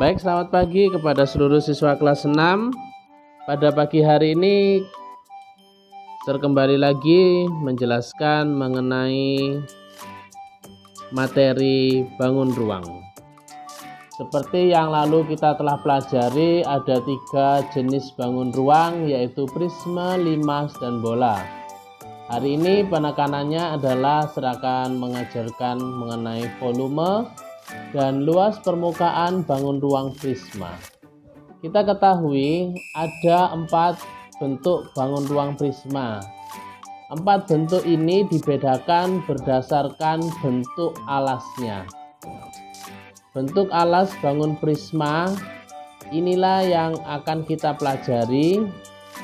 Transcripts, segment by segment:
Baik, selamat pagi kepada seluruh siswa kelas 6. Pada pagi hari ini kembali lagi menjelaskan mengenai materi bangun ruang. Seperti yang lalu kita telah pelajari, ada 3 jenis bangun ruang, yaitu prisma, limas, dan bola. Hari ini penekanannya adalah serahkan mengajarkan mengenai volume dan luas permukaan bangun ruang prisma. Kita ketahui ada 4 bentuk bangun ruang prisma. 4 bentuk ini dibedakan berdasarkan bentuk alasnya. Bentuk alas bangun prisma inilah yang akan kita pelajari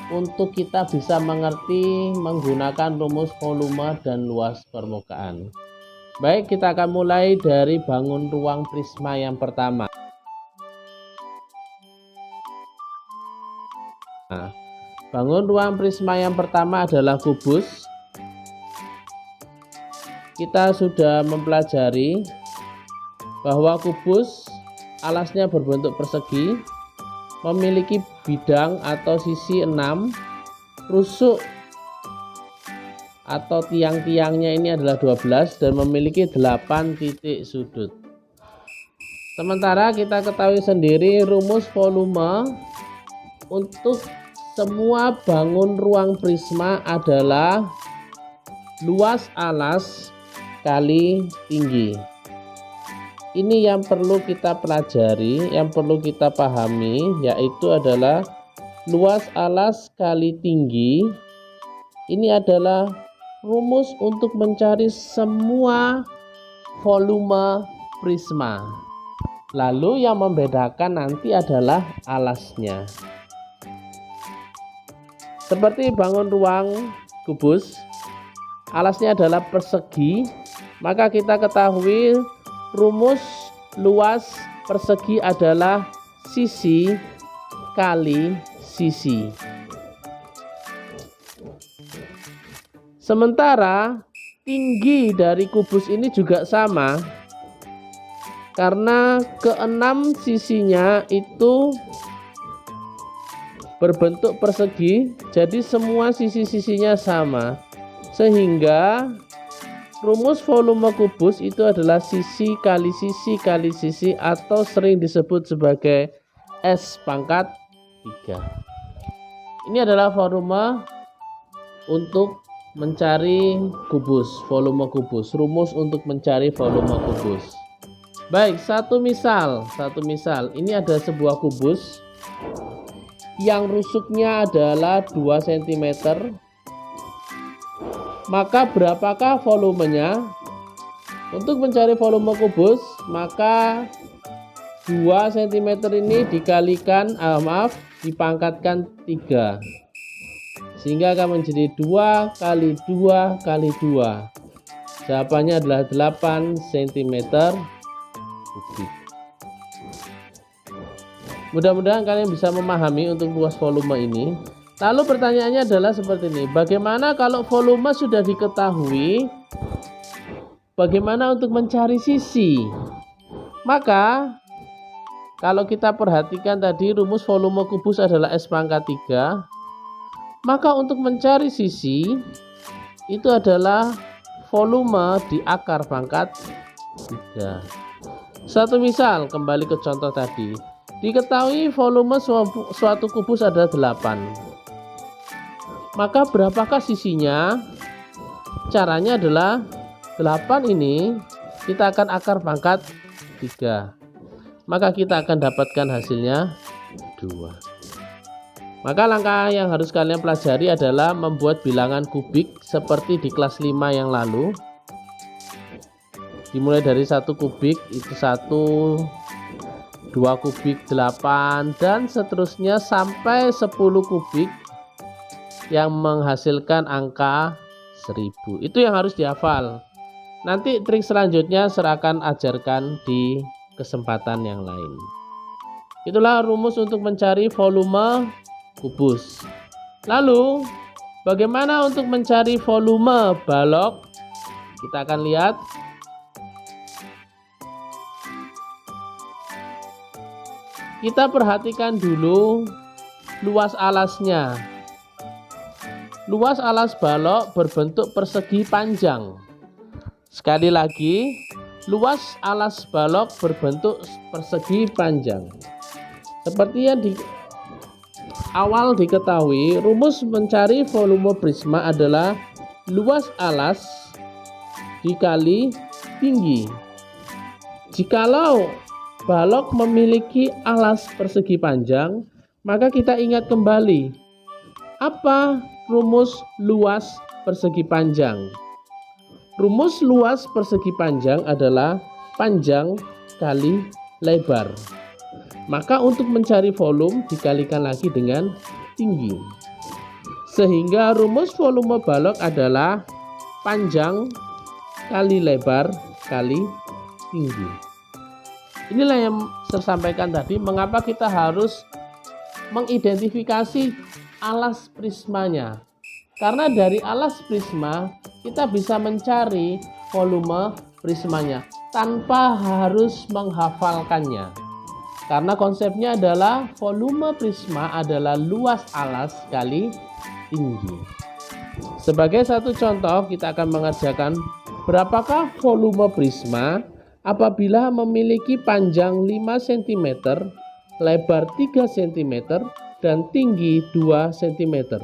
untuk kita bisa mengerti menggunakan rumus volume dan luas permukaan. Baik, kita akan mulai dari bangun ruang prisma yang pertama. Nah, bangun ruang prisma yang pertama adalah kubus. Kita sudah mempelajari bahwa kubus alasnya berbentuk persegi, memiliki bidang atau sisi 6, rusuk atau tiang-tiangnya ini adalah 12 dan memiliki 8 titik sudut. Sementara kita ketahui sendiri rumus volume untuk semua bangun ruang prisma adalah luas alas kali tinggi. Ini yang perlu kita pelajari, yang perlu kita pahami, yaitu adalah luas alas kali tinggi. Ini adalah rumus untuk mencari semua volume prisma. Lalu yang membedakan nanti adalah alasnya. Seperti bangun ruang kubus, alasnya adalah persegi, maka kita ketahui rumus luas persegi adalah sisi kali sisi. Sementara tinggi dari kubus ini juga sama, karena ke-6 sisinya itu berbentuk persegi, jadi semua sisi-sisinya sama, sehingga rumus volume kubus itu adalah sisi kali sisi kali sisi, atau sering disebut sebagai S pangkat 3. Ini adalah volume untuk mencari kubus, volume kubus, rumus untuk mencari volume kubus. Baik, satu misal. Ini ada sebuah kubus yang rusuknya adalah 2 cm. Maka berapakah volumenya? Untuk mencari volume kubus, maka 2 cm ini dikalikan, dipangkatkan 3. Sehingga akan menjadi 2 kali 2 kali 2. Jawabannya adalah 8 cm kubik. Mudah-mudahan kalian bisa memahami untuk luas volume ini. Lalu pertanyaannya adalah seperti ini. Bagaimana kalau volume sudah diketahui? Bagaimana untuk mencari sisi? Maka kalau kita perhatikan tadi rumus volume kubus adalah S pangkat 3. Maka untuk mencari sisi itu adalah volume di akar pangkat 3. Satu misal, kembali ke contoh tadi. Diketahui volume suatu kubus ada 8. Maka berapakah sisinya? Caranya adalah 8 ini kita akan akar pangkat 3. Maka kita akan dapatkan hasilnya 2. Maka langkah yang harus kalian pelajari adalah membuat bilangan kubik seperti di kelas 5 yang lalu. Dimulai dari 1 kubik itu 1, 2 kubik 8, dan seterusnya sampai 10 kubik yang menghasilkan angka 1000. Itu yang harus dihafal. Nanti trik selanjutnya saya akan ajarkan di kesempatan yang lain. Itulah rumus untuk mencari volume kubus. Lalu bagaimana untuk mencari volume balok? Kita akan lihat. Kita perhatikan dulu luas alasnya. Luas alas balok berbentuk persegi panjang. Sekali lagi, luas alas balok berbentuk persegi panjang. Seperti yang di awal diketahui, rumus mencari volume prisma adalah luas alas dikali tinggi. Jikalau balok memiliki alas persegi panjang, maka kita ingat kembali, apa rumus luas persegi panjang? Rumus luas persegi panjang adalah panjang kali lebar. Maka untuk mencari volume dikalikan lagi dengan tinggi. Sehingga rumus volume balok adalah panjang kali lebar kali tinggi. Inilah yang saya sampaikan tadi, mengapa kita harus mengidentifikasi alas prismanya. Karena dari alas prisma kita bisa mencari volume prismanya tanpa harus menghafalkannya. Karena konsepnya adalah volume prisma adalah luas alas kali tinggi. Sebagai satu contoh, kita akan mengerjakan berapakah volume prisma apabila memiliki panjang 5 cm, lebar 3 cm, dan tinggi 2 cm.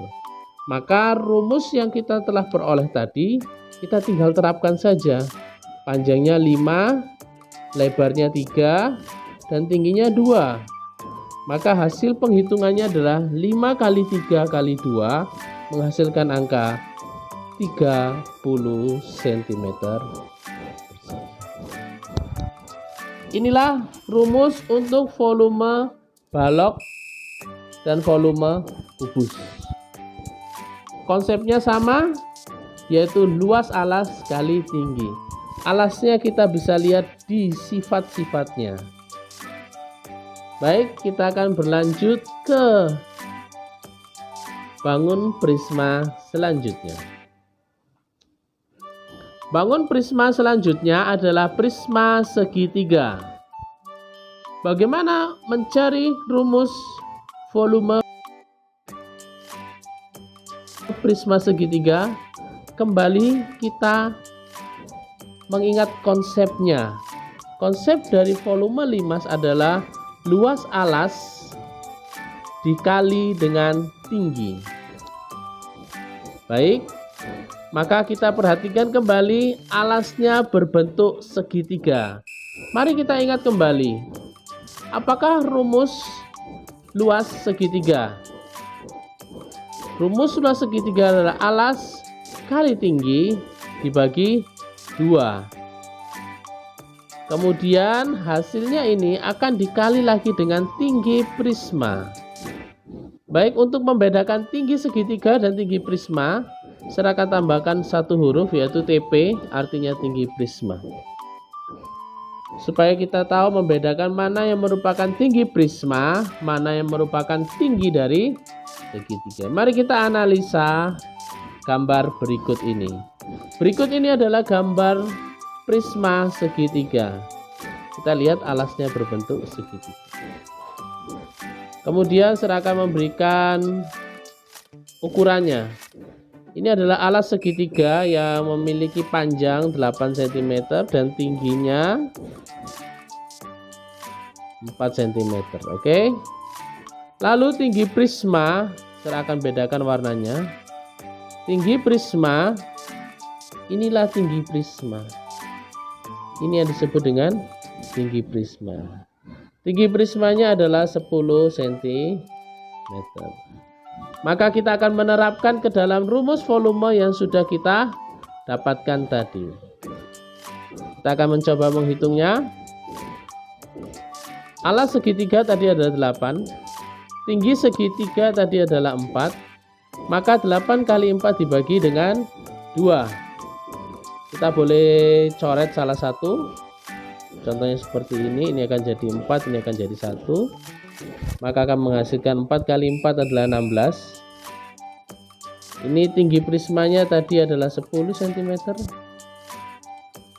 Maka rumus yang kita telah peroleh tadi, kita tinggal terapkan saja. Panjangnya 5, lebarnya 3, dan tingginya 2. Maka hasil penghitungannya adalah 5 kali 3 kali 2 menghasilkan angka 30 cm. Inilah rumus untuk volume balok dan volume kubus. Konsepnya sama, yaitu luas alas kali tinggi. Alasnya kita bisa lihat di sifat-sifatnya. Baik, kita akan berlanjut ke bangun prisma selanjutnya. Bangun prisma selanjutnya adalah prisma segitiga. Bagaimana mencari rumus volume prisma segitiga? Kembali kita mengingat konsepnya. Konsep dari volume limas adalah luas alas dikali dengan tinggi. Baik, maka kita perhatikan kembali alasnya berbentuk segitiga. Mari kita ingat kembali, apakah rumus luas segitiga? Rumus luas segitiga adalah alas kali tinggi dibagi 2. Kemudian hasilnya ini akan dikali lagi dengan tinggi prisma. Baik, untuk membedakan tinggi segitiga dan tinggi prisma, saya akan tambahkan satu huruf, yaitu TP, artinya tinggi prisma. Supaya kita tahu membedakan mana yang merupakan tinggi prisma, mana yang merupakan tinggi dari segitiga. Mari kita analisa gambar berikut ini. Berikut ini adalah gambar prisma segitiga. Kita lihat alasnya berbentuk segitiga. Kemudian saya akan memberikan ukurannya. Ini adalah alas segitiga yang memiliki panjang 8 cm dan tingginya 4 cm. Oke. Lalu tinggi prisma, saya akan bedakan warnanya. Tinggi prisma, inilah tinggi prisma. Ini yang disebut dengan tinggi prisma. Tinggi prismanya adalah 10 cm. Maka kita akan menerapkan ke dalam rumus volume yang sudah kita dapatkan tadi. Kita akan mencoba menghitungnya. Alas segitiga tadi adalah 8. Tinggi segitiga tadi adalah 4. Maka 8 kali 4 dibagi dengan 2. Kita boleh coret salah satu. Contohnya seperti ini akan jadi 4, ini akan jadi 1. Maka akan menghasilkan 4 kali 4 adalah 16. Ini tinggi prismanya tadi adalah 10 cm.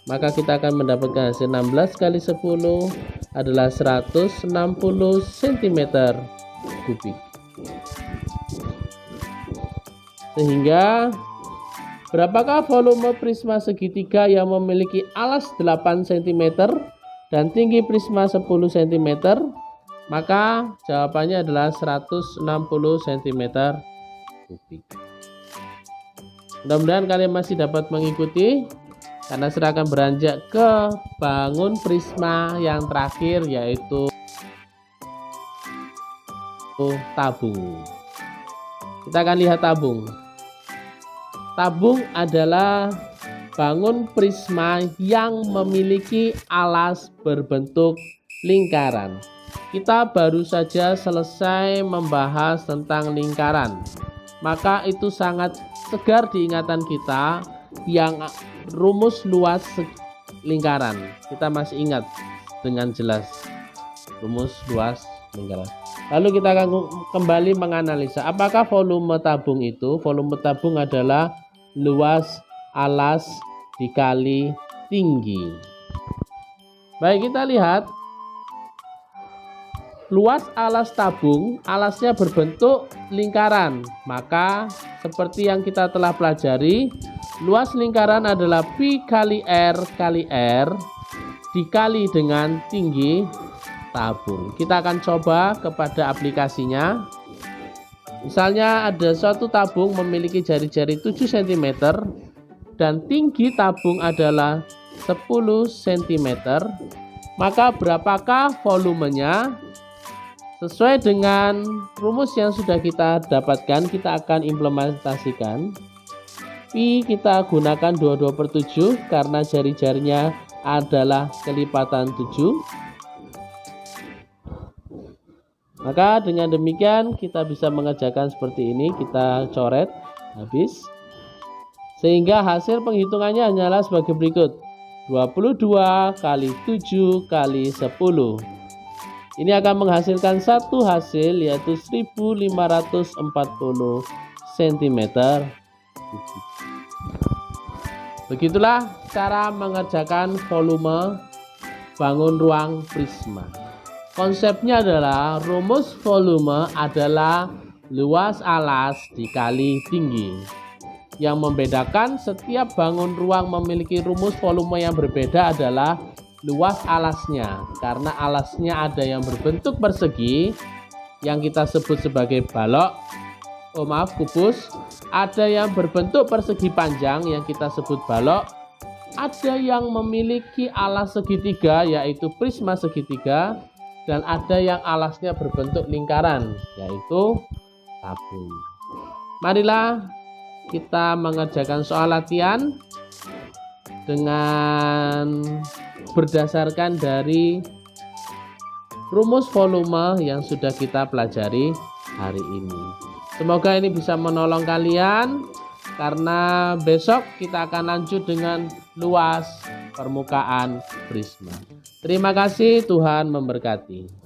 Maka kita akan mendapatkan hasil 16 kali 10 adalah 160 cm kubik. Sehingga berapakah volume prisma segitiga yang memiliki alas 8 cm dan tinggi prisma 10 cm? Maka jawabannya adalah 160 cm kubik. Mudah-mudahan kalian masih dapat mengikuti, karena saya akan beranjak ke bangun prisma yang terakhir, yaitu tabung. Kita akan lihat tabung. Tabung adalah bangun prisma yang memiliki alas berbentuk lingkaran. Kita baru saja selesai membahas tentang lingkaran, maka itu sangat segar di ingatan kita yang rumus luas lingkaran. Kita masih ingat dengan jelas rumus luas lingkaran. Lalu kita akan kembali menganalisa apakah volume tabung itu. Volume tabung adalah luas alas dikali tinggi. Baik, kita lihat luas alas tabung, alasnya berbentuk lingkaran. Maka seperti yang kita telah pelajari, luas lingkaran adalah pi kali R dikali dengan tinggi tabung. Kita akan coba kepada aplikasinya. Misalnya ada suatu tabung memiliki jari-jari 7 cm dan tinggi tabung adalah 10 cm. Maka berapakah volumenya? Sesuai dengan rumus yang sudah kita dapatkan, kita akan implementasikan. Pi kita gunakan 22/7 karena jari-jarinya adalah kelipatan 7. Maka dengan demikian kita bisa mengerjakan seperti ini. Kita coret habis, sehingga hasil penghitungannya hanyalah sebagai berikut: 22 kali 7 kali 10. Ini akan menghasilkan satu hasil, yaitu 1540 cm. Begitulah cara mengerjakan volume bangun ruang prisma. Konsepnya adalah rumus volume adalah luas alas dikali tinggi. Yang membedakan setiap bangun ruang memiliki rumus volume yang berbeda adalah luas alasnya, karena alasnya ada yang berbentuk persegi yang kita sebut sebagai balok, kubus, ada yang berbentuk persegi panjang yang kita sebut balok, ada yang memiliki alas segitiga yaitu prisma segitiga, dan ada yang alasnya berbentuk lingkaran yaitu tabung. Marilah kita mengerjakan soal latihan dengan berdasarkan dari rumus volume yang sudah kita pelajari hari ini. Semoga ini bisa menolong kalian, karena besok kita akan lanjut dengan luas permukaan prisma. Terima kasih, Tuhan memberkati.